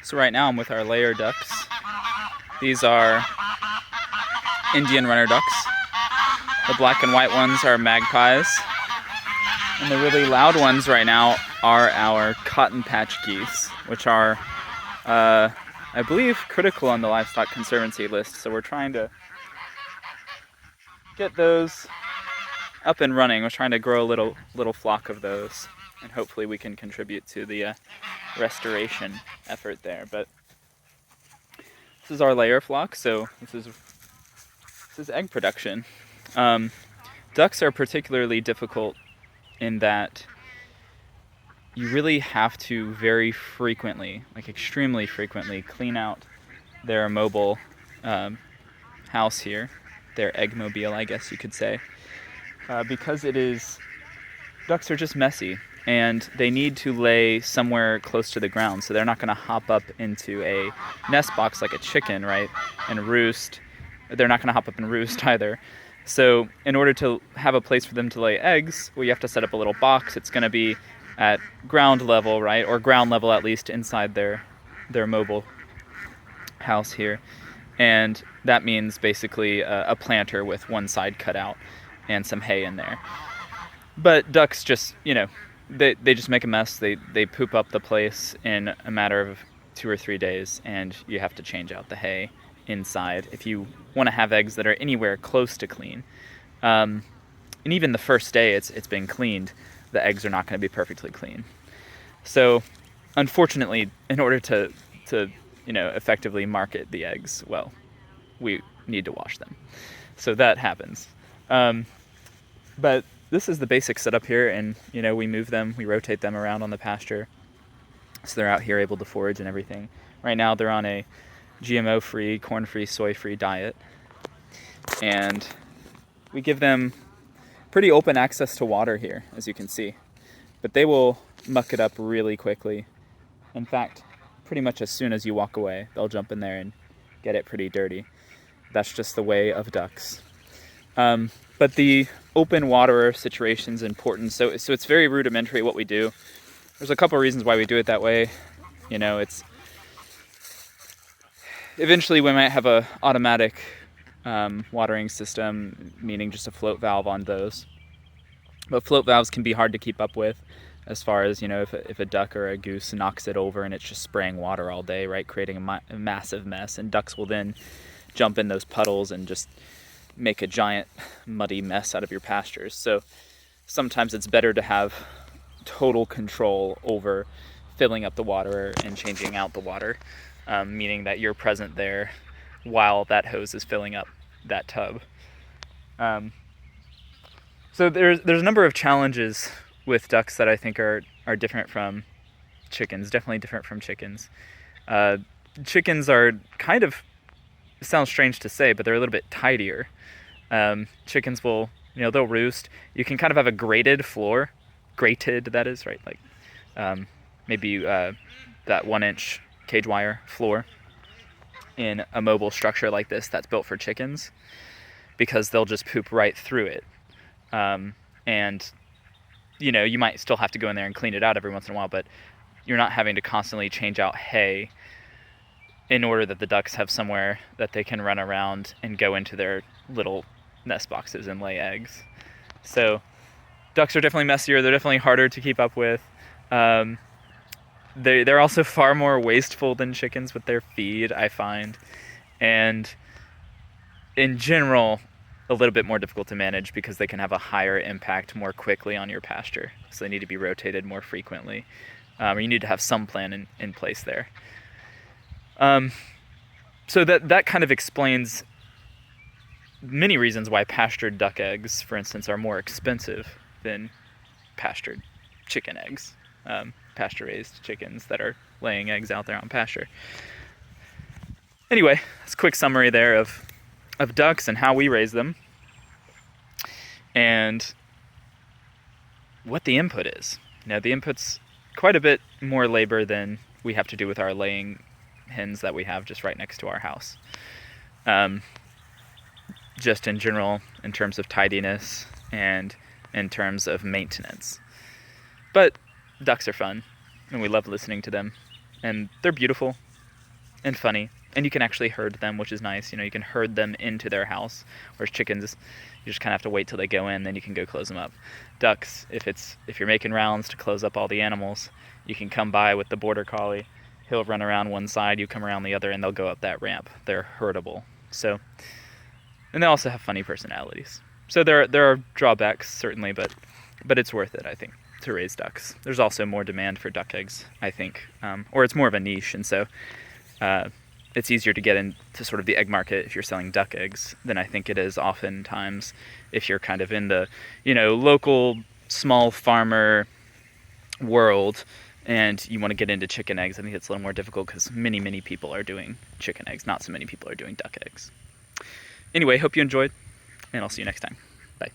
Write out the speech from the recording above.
So right now I'm with our layer ducks. These are Indian runner ducks. The black and white ones are magpies. And the really loud ones right now are our cotton patch geese, which are, I believe, critical on the Livestock Conservancy list. So we're trying to get those up and running. We're trying to grow a little flock of those, and hopefully we can contribute to the restoration effort there. But this is our layer flock, so this is egg production. Ducks are particularly difficult in that you really have to very frequently, like extremely frequently, clean out their mobile house here, their eggmobile, I guess you could say, because ducks are just messy, and they need to lay somewhere close to the ground, so they're not going to hop up into a nest box like a chicken, right, and roost. They're not going to hop up and roost either. So in order to have a place for them to lay eggs, well, you have to set up a little box. It's going to be at ground level, right, or ground level at least inside their mobile house here. And that means basically a planter with one side cut out and some hay in there. But ducks just, they just make a mess. They poop up the place in a matter of 2 or 3 days, and you have to change out the hay inside if you want to have eggs that are anywhere close to clean. And even the first day it's been cleaned, the eggs are not going to be perfectly clean. So unfortunately, in order to effectively market the eggs, well, we need to wash them. So that happens. But this is the basic setup here, and we move them, we rotate them around on the pasture, so they're out here able to forage and everything. Right now they're on a GMO-free, corn-free, soy-free diet, and we give them pretty open access to water here, as you can see, but they will muck it up really quickly. In fact, pretty much as soon as you walk away, they'll jump in there and get it pretty dirty. That's just the way of ducks. But the open water situation is important. So it's very rudimentary what we do. There's a couple of reasons why we do it that way. It's eventually we might have a automatic watering system, meaning just a float valve on those. But float valves can be hard to keep up with, as far as if a duck or a goose knocks it over and it's just spraying water all day, right, creating a massive mess, and ducks will then jump in those puddles and just make a giant muddy mess out of your pastures. So sometimes it's better to have total control over filling up the water and changing out the water, meaning that you're present there while that hose is filling up that tub. So there's a number of challenges with ducks that I think are different from chickens, definitely different from chickens. Chickens are kind of, it sounds strange to say, but they're a little bit tidier. Chickens will, they'll roost. You can kind of have a grated floor, grated that is, right? Like maybe that 1-inch cage wire floor in a mobile structure like this that's built for chickens, because they'll just poop right through it. And you might still have to go in there and clean it out every once in a while, but you're not having to constantly change out hay in order that the ducks have somewhere that they can run around and go into their little nest boxes and lay eggs. So ducks are definitely messier. They're definitely harder to keep up with. They're also far more wasteful than chickens with their feed, I find. And in general, a little bit more difficult to manage because they can have a higher impact more quickly on your pasture. So they need to be rotated more frequently. Or you need to have some plan in place there. So that kind of explains many reasons why pastured duck eggs, for instance, are more expensive than pastured chicken eggs, pasture-raised chickens that are laying eggs out there on pasture. Anyway, that's a quick summary there of ducks and how we raise them, and what the input is. The input's quite a bit more labor than we have to do with our laying hens that we have just right next to our house. Just in general, in terms of tidiness and in terms of maintenance. But ducks are fun, and we love listening to them, and they're beautiful. and funny. And you can actually herd them, which is nice. You know, you can herd them into their house, whereas chickens, you just kind of have to wait till they go in, then you can go close them up. Ducks, if you're making rounds to close up all the animals, you can come by with the border collie. He'll run around one side, you come around the other, and they'll go up that ramp. They're herdable. So, and they also have funny personalities. So there are drawbacks certainly, but it's worth it, I think, to raise ducks. There's also more demand for duck eggs, I think, or it's more of a niche, and so it's easier to get into sort of the egg market if you're selling duck eggs than I think it is oftentimes if you're kind of in the, you know, local small farmer world and you want to get into chicken eggs. I think it's a little more difficult because many people are doing chicken eggs. Not so many people are doing duck eggs. Anyway, hope you enjoyed, and I'll see you next time. Bye.